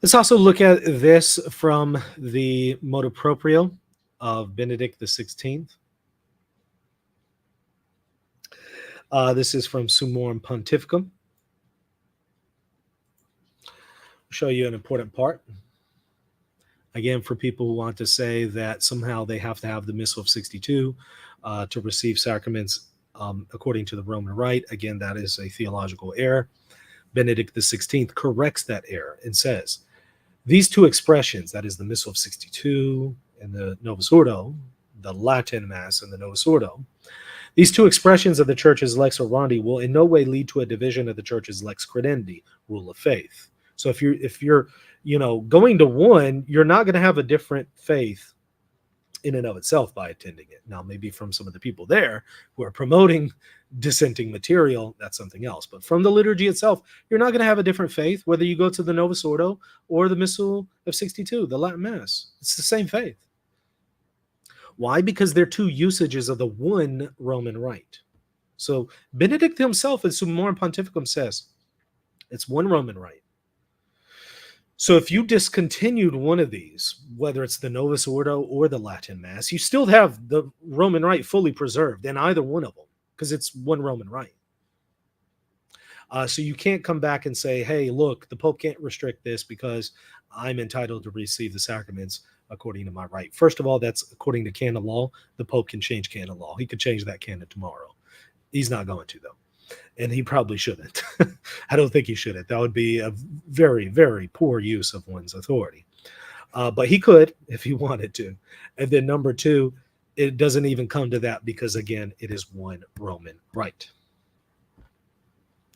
Let's also look at this from the motu proprio of Benedict the 16th. This is from Summorum Pontificum. I'll show you an important part. Again, for people who want to say that somehow they have to have the Missal of 62 to receive sacraments according to the Roman Rite, again, that is a theological error. Benedict the 16th corrects that error and says, these two expressions, that is the Missal of 62 and the Novus Ordo, the Latin Mass and the Novus Ordo, these two expressions of the Church's lex orandi will in no way lead to a division of the Church's lex credendi, rule of faith. So if you're going to one, you're not going to have a different faith in and of itself by attending it. Now, maybe from some of the people there who are promoting dissenting material, that's something else. But from the liturgy itself, you're not going to have a different faith, whether you go to the Novus Ordo or the Missal of 62, the Latin Mass. It's the same faith. Why? Because they're two usages of the one Roman Rite. So Benedict himself in Summorum Pontificum says it's one Roman Rite. So if you discontinued one of these, whether it's the Novus Ordo or the Latin Mass, you still have the Roman Rite fully preserved in either one of them because it's one Roman Rite. So you can't come back and say, hey, look, the Pope can't restrict this because I'm entitled to receive the sacraments according to my right. First of all, that's according to canon law. The Pope can change canon law. He could change that canon tomorrow. He's not going to, though. And he probably shouldn't. I don't think he shouldn't. That would be a very, very poor use of one's authority. But he could if he wanted to. And then number two, it doesn't even come to that because, again, it is one Roman Rite.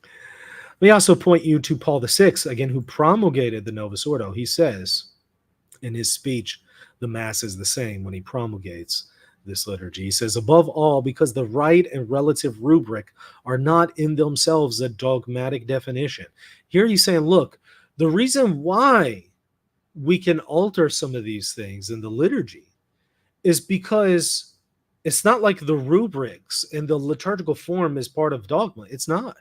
Let me also point you to Paul VI, again, who promulgated the Novus Ordo. He says in his speech, the Mass is the same when he promulgates this liturgy. He says, above all, because the right and relative rubric are not in themselves a dogmatic definition. Here he's saying, look, the reason why we can alter some of these things in the liturgy is because it's not like the rubrics and the liturgical form is part of dogma. It's not.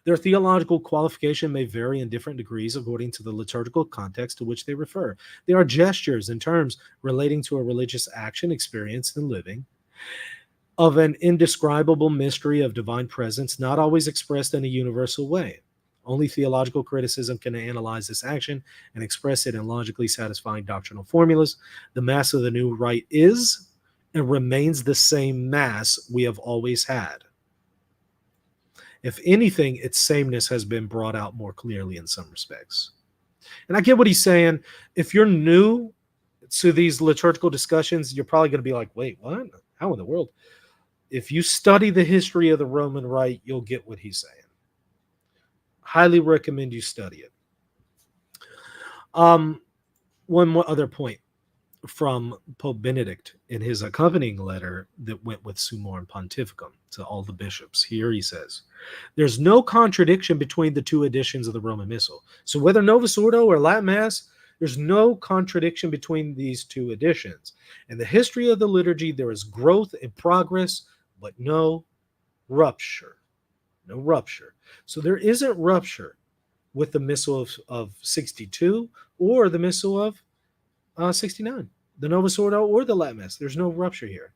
Their theological qualification may vary in different degrees according to the liturgical context to which they refer. They are gestures and terms relating to a religious action experienced and living, of an indescribable mystery of divine presence, not always expressed in a universal way. Only theological criticism can analyze this action and express it in logically satisfying doctrinal formulas. The Mass of the new rite is and remains the same Mass we have always had. If anything, its sameness has been brought out more clearly in some respects. And I get what he's saying. If you're new to these liturgical discussions, you're probably going to be like, wait, what? How in the world? If you study the history of the Roman Rite, you'll get what he's saying. Highly recommend you study it. One more other point from Pope Benedict in his accompanying letter that went with Summorum Pontificum to all the bishops. Here he says, there's no contradiction between the two editions of the Roman Missal. So whether Novus Ordo or Latin Mass, there's no contradiction between these two editions. In the history of the liturgy, there is growth and progress, but no rupture. No rupture. So there isn't rupture with the Missal of 62 or the Missal of 69, the Novus Ordo or the Latin Mass. There's no rupture here.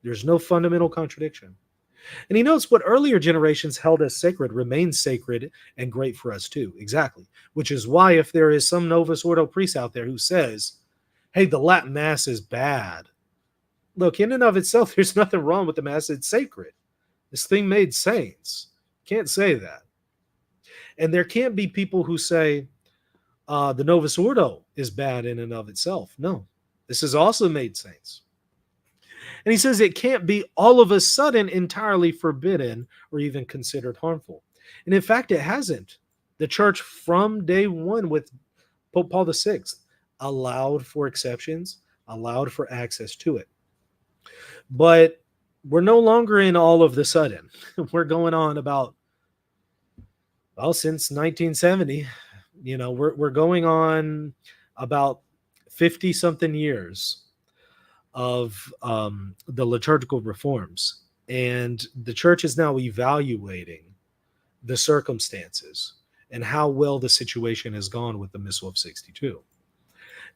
There's no fundamental contradiction. And he notes what earlier generations held as sacred remains sacred and great for us too. Exactly. Which is why if there is some Novus Ordo priest out there who says, hey, the Latin Mass is bad. Look, in and of itself, there's nothing wrong with the Mass. It's sacred. This thing made saints. Can't say that. And there can't be people who say, the Novus Ordo is bad in and of itself. No, this has also made saints. And he says it can't be all of a sudden entirely forbidden or even considered harmful. And in fact, it hasn't. The church from day one with Pope Paul VI allowed for exceptions, allowed for access to it. But we're no longer in all of the sudden. We're going on about, well, since 1970. We're going on about 50 something years of the liturgical reforms, and the church is now evaluating the circumstances and how well the situation has gone with the Missal of 62.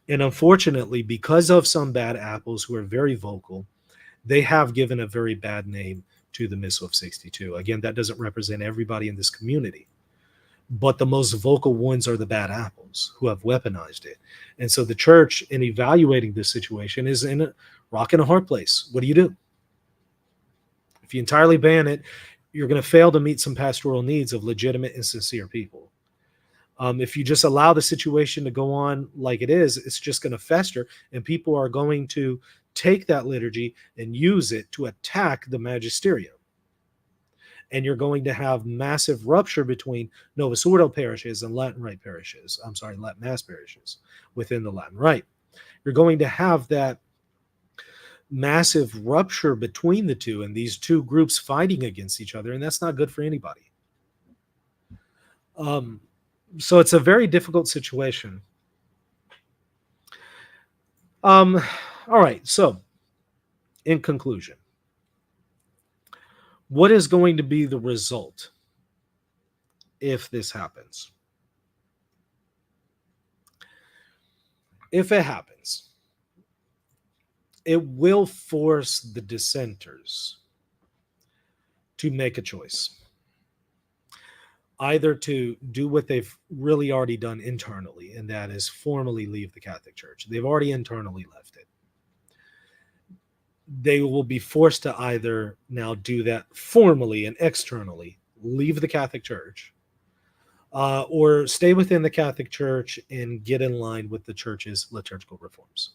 And unfortunately, because of some bad apples who are very vocal, they have given a very bad name to the Missal of 62. Again, that doesn't represent everybody in this community, but the most vocal ones are the bad apples who have weaponized it. And so the church, in evaluating this situation, is in a rock and a hard place. What do you do? If you entirely ban it, you're going to fail to meet some pastoral needs of legitimate and sincere people. If you just allow the situation to go on like it is, it's just going to fester, and people are going to take that liturgy and use it to attack the magisterium. And you're going to have massive rupture between Novus Ordo parishes and Latin Rite parishes. I'm sorry, Latin Mass parishes within the Latin Rite. You're going to have that massive rupture between the two, and these two groups fighting against each other, and that's not good for anybody. So it's a very difficult situation. All right, so in conclusion, what is going to be the result if this happens? If it happens, it will force the dissenters to make a choice. Either to do what they've really already done internally, and that is formally leave the Catholic Church. They've already internally left it. They will be forced to either now do that formally and externally, leave the Catholic Church, or stay within the Catholic Church and get in line with the church's liturgical reforms.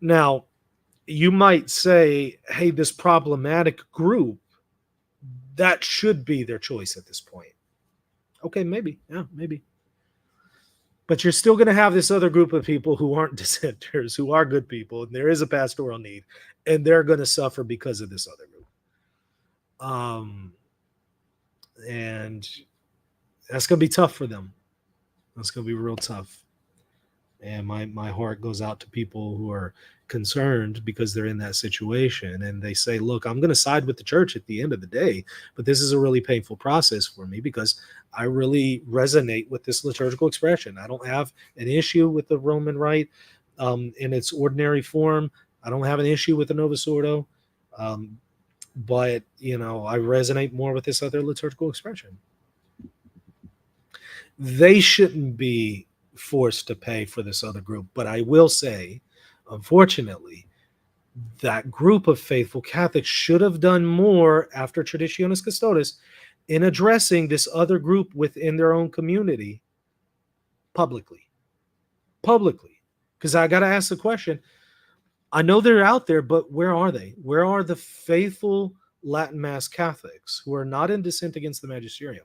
Now, you might say, hey, this problematic group, that should be their choice at this point. Okay, maybe. Yeah, maybe. But you're still going to have this other group of people who aren't dissenters, who are good people, and there is a pastoral need, and they're going to suffer because of this other group. And that's going to be tough for them. That's going to be real tough. And my heart goes out to people who are concerned because they're in that situation, and they say, look, I'm going to side with the church at the end of the day, but this is a really painful process for me because I really resonate with this liturgical expression. I don't have an issue with the Roman Rite in its ordinary form. I don't have an issue with the Novus Ordo, but I resonate more with this other liturgical expression. They shouldn't be forced to pay for this other group, but I will say, unfortunately, that group of faithful Catholics should have done more after Traditionis Custodes in addressing this other group within their own community publicly. Because I got to ask the question, I know they're out there, but where are they? Where are the faithful Latin Mass Catholics who are not in dissent against the magisterium?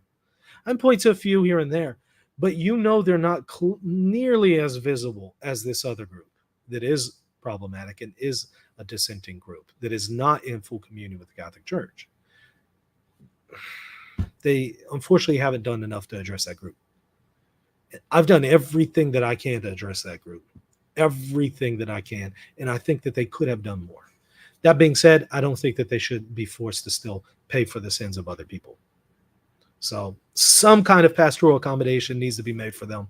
I'm pointing to a few here and there, but they're not nearly as visible as this other group that is problematic and is a dissenting group that is not in full communion with the Catholic Church. They unfortunately haven't done enough to address that group. I've done everything that I can to address that group, everything that I can, and I think that they could have done more. That being said, I don't think that they should be forced to still pay for the sins of other people. So some kind of pastoral accommodation needs to be made for them.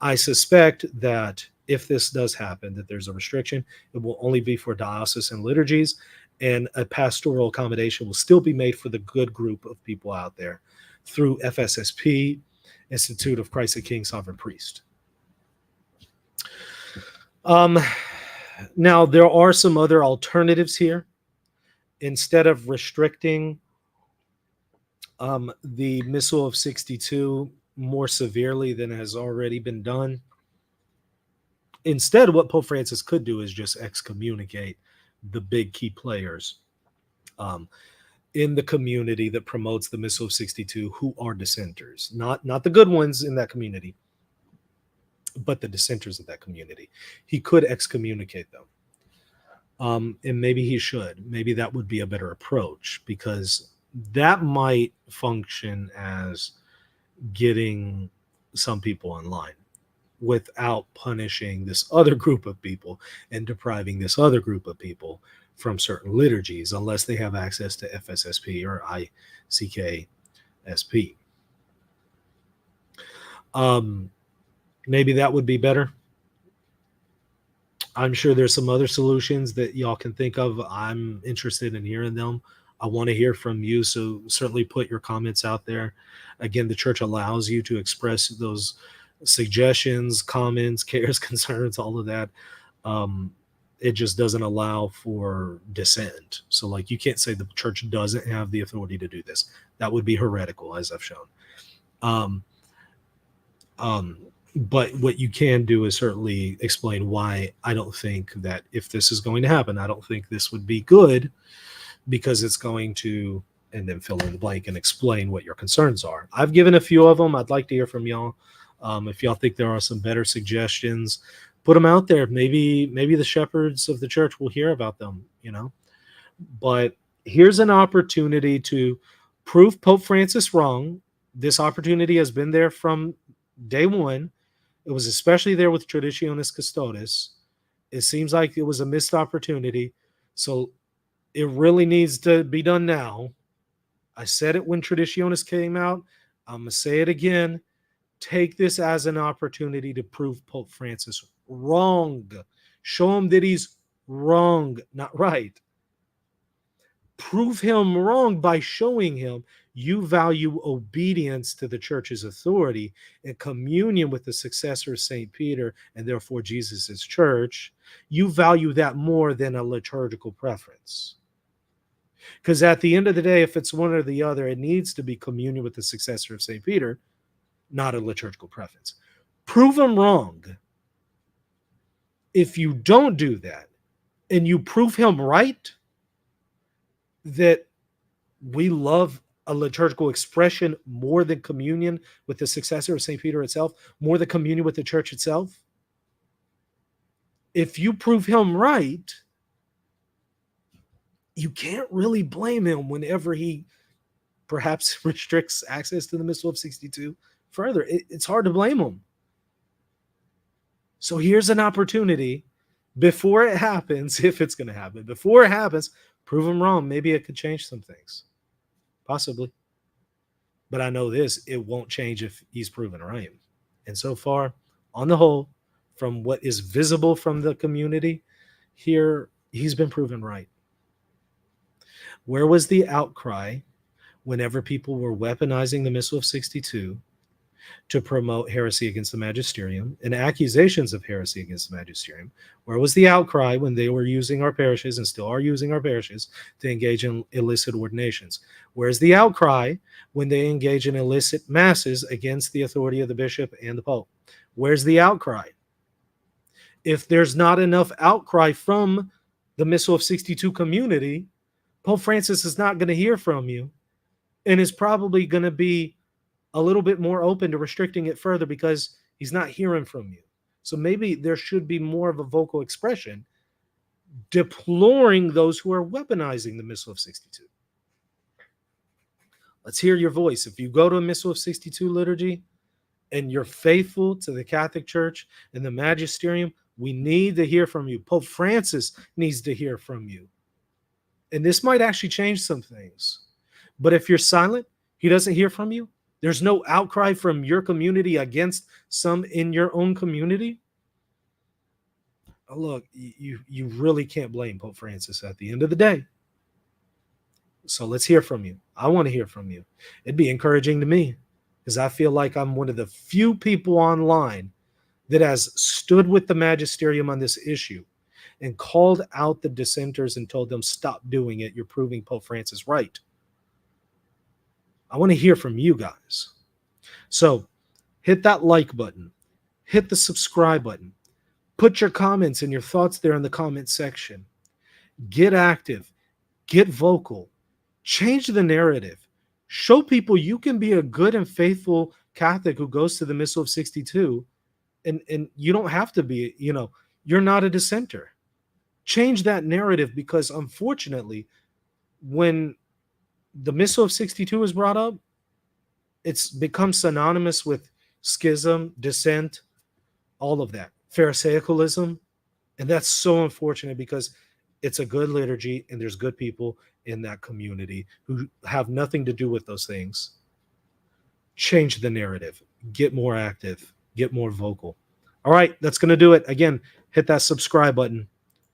I suspect that if this does happen, that there's a restriction. It will only be for diocesan liturgies, and a pastoral accommodation will still be made for the good group of people out there through FSSP, Institute of Christ the King Sovereign Priest. Now, there are some other alternatives here. Instead of restricting the Missal of 62 more severely than has already been done, instead, what Pope Francis could do is just excommunicate the big key players in the community that promotes the Missal of 62 who are dissenters, not the good ones in that community, but the dissenters of that community. He could excommunicate them. And maybe he should. Maybe that would be a better approach, because that might function as getting some people in line without punishing this other group of people and depriving this other group of people from certain liturgies, unless they have access to FSSP or ICKSP. Um, Maybe that would be better. I'm sure there's some other solutions that y'all can think of. I'm interested in hearing them. I want to hear from you, so certainly put your comments out there. Again, the church allows you to express those suggestions, comments, cares, concerns, all of that. Um, it just doesn't allow for dissent. So, like, you can't say the church doesn't have the authority to do this. That would be heretical, as I've shown. Um, um, but what you can do is certainly explain why I don't think that if this is going to happen, I don't think this would be good because it's going to, and then fill in the blank and explain what your concerns are. I've given a few of them. I'd like to hear from y'all. If y'all think there are some better suggestions, put them out there. Maybe the shepherds of the church will hear about them, you know. But here's an opportunity to prove Pope Francis wrong. This opportunity has been there from day one. It was especially there with Traditionis Custodes. It seems like it was a missed opportunity. So it really needs to be done now. I said it when Traditionis came out. I'm going to say it again. Take this as an opportunity to prove Pope Francis wrong. Show him that he's wrong, not right. Prove him wrong by showing him you value obedience to the church's authority and communion with the successor of St. Peter and therefore Jesus' church. You value that more than a liturgical preference. Because at the end of the day, if it's one or the other, it needs to be communion with the successor of St. Peter, not a liturgical preference. Prove him wrong. If you don't do that and you prove him right, that we love a liturgical expression more than communion with the successor of St. Peter itself, more than communion with the church itself. If you prove him right, you can't really blame him whenever he perhaps restricts access to the Missal of 62 further. It's hard to blame him. So here's an opportunity before it happens, if it's going to happen, before it happens, prove him wrong. Maybe it could change some things. Possibly. But I know this, it won't change if he's proven right. And so far, on the whole, from what is visible from the community here, he's been proven right. Where was the outcry whenever people were weaponizing the Missal of 62 to promote heresy against the magisterium and accusations of heresy against the magisterium? Where was the outcry when they were using our parishes and still are using our parishes to engage in illicit ordinations? Where's the outcry when they engage in illicit masses against the authority of the bishop and the pope? Where's the outcry? If there's not enough outcry from the Missal of 62 community, Pope Francis is not going to hear from you and is probably going to be a little bit more open to restricting it further because he's not hearing from you. So maybe there should be more of a vocal expression deploring those who are weaponizing the Missal of 62. Let's hear your voice. If you go to a Missal of 62 liturgy and you're faithful to the Catholic Church and the magisterium, we need to hear from you. Pope Francis needs to hear from you. And this might actually change some things. But if you're silent, he doesn't hear from you, there's no outcry from your community against some in your own community. Look, you really can't blame Pope Francis at the end of the day. So let's hear from you. I want to hear from you. It'd be encouraging to me because I feel like I'm one of the few people online that has stood with the magisterium on this issue and called out the dissenters and told them, stop doing it. You're proving Pope Francis right. I want to hear from you guys. So hit that like button, hit the subscribe button, put your comments and your thoughts there in the comment section. Get active, get vocal, change the narrative, show people you can be a good and faithful Catholic who goes to the Missal of 62 and you don't have to be, you're not a dissenter. Change that narrative because unfortunately, when the Missal of 62 is brought up, it's become synonymous with schism, dissent, all of that, Pharisaicalism. And that's so unfortunate because it's a good liturgy and there's good people in that community who have nothing to do with those things. Change the narrative. get more active, get more vocal. All right, that's going to do it. Again, hit that subscribe button.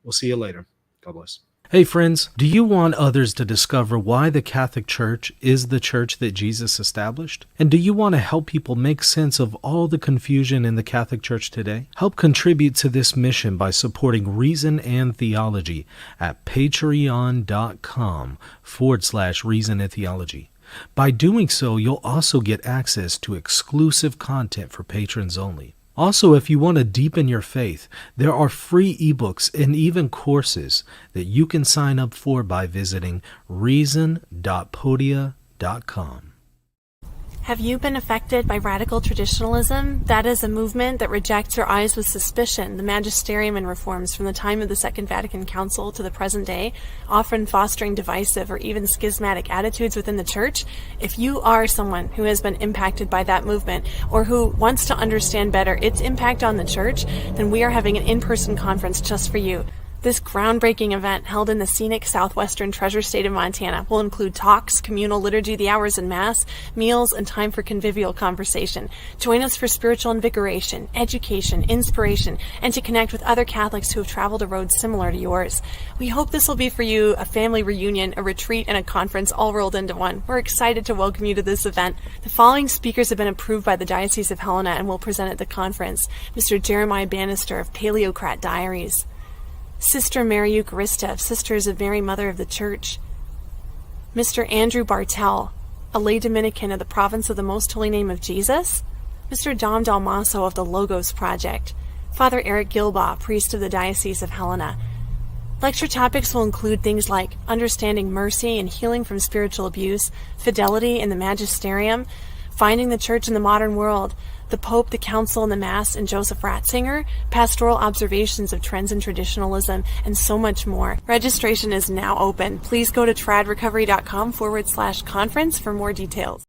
We'll see you later. God bless. Hey friends, do you want others to discover why the Catholic Church is the church that Jesus established? And do you want to help people make sense of all the confusion in the Catholic Church today? Help contribute to this mission by supporting Reason and Theology at patreon.com/Reason and Theology. By doing so, you'll also get access to exclusive content for patrons only. Also, if you want to deepen your faith, there are free ebooks and even courses that you can sign up for by visiting reason.podia.com. Have you been affected by radical traditionalism? That is a movement that rejects or eyes with suspicion the magisterium and reforms from the time of the Second Vatican Council to the present day, often fostering divisive or even schismatic attitudes within the Church. If you are someone who has been impacted by that movement or who wants to understand better its impact on the Church, then we are having an in-person conference just for you. This groundbreaking event, held in the scenic southwestern Treasure State of Montana, will include talks, communal liturgy, the hours in Mass, meals, and time for convivial conversation. Join us for spiritual invigoration, education, inspiration, and to connect with other Catholics who have traveled a road similar to yours. We hope this will be for you a family reunion, a retreat, and a conference all rolled into one. We're excited to welcome you to this event. The following speakers have been approved by the Diocese of Helena and will present at the conference. Mr. Jeremiah Bannister of Paleocrat Diaries, Sister Mary Eucharista of Sisters of Mary, Mother of the Church, Mr. Andrew Bartel, a lay Dominican of the Province of the Most Holy Name of Jesus, Mr. Dom Dalmaso of the Logos Project, Father Eric Gilbaugh, priest of the Diocese of Helena. Lecture topics will include things like understanding mercy and healing from spiritual abuse, fidelity in the magisterium, finding the Church in the modern world, the Pope, the Council, and the Mass, and Joseph Ratzinger, pastoral observations of trends in traditionalism, and so much more. Registration is now open. Please go to tradrecovery.com/conference for more details.